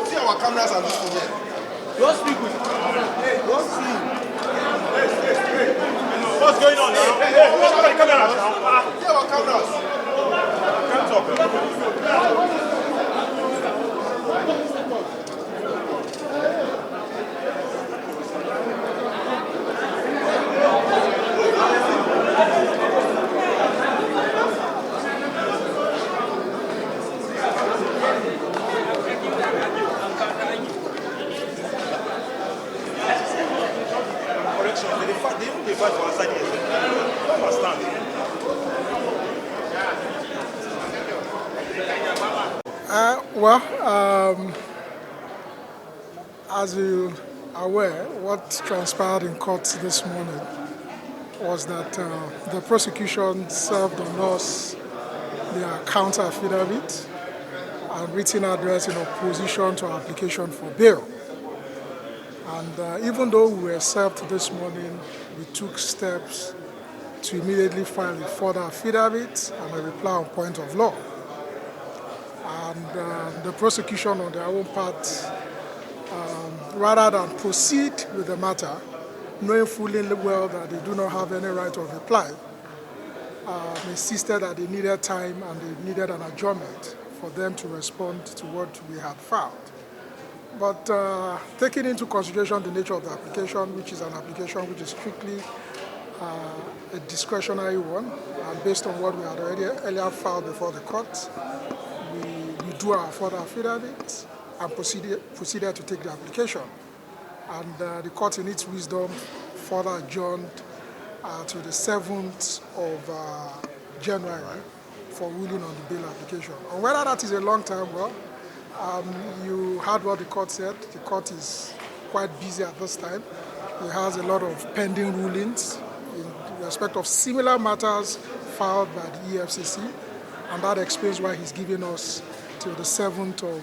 See our cameras and this thing here. Don't speak with Hey, don't see. Hey. What's going on now? Hey, what's our cameras now? See our cameras. Can't talk. As you are aware, what transpired in court this morning was that the prosecution served on us their counter affidavit and written address in opposition to our application for bail. And even though we were served this morning, we took steps to immediately file a further affidavit and a reply on point of law. And the prosecution on their own part, rather than proceed with the matter, knowing fully well that they do not have any right of reply, insisted that they needed time and they needed an adjournment for them to respond to what we had filed. But taking into consideration the nature of the application, which is an application which is strictly a discretionary one, and based on what we had already earlier filed before the court, we drew our further affidavit and proceeded to take the application. And the court, in its wisdom, further adjourned to the 7th of January for ruling on the bail application. And whether that is a long time, well, you heard what the court said. The court is quite busy at this time. It has a lot of pending rulings in respect of similar matters filed by the EFCC, and that explains why he's giving us till the 7th of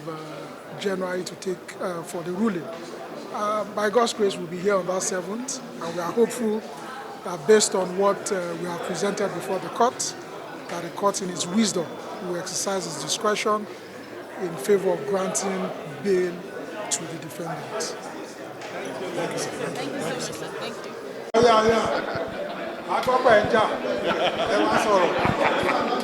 January to take for the ruling. By God's grace, we'll be here on that 7th, and we are hopeful that based on what we have presented before the court, that the court in its wisdom will exercise its discretion in favor of granting bail to the defendant. Thank you so much, sir. Thank you. Yeah.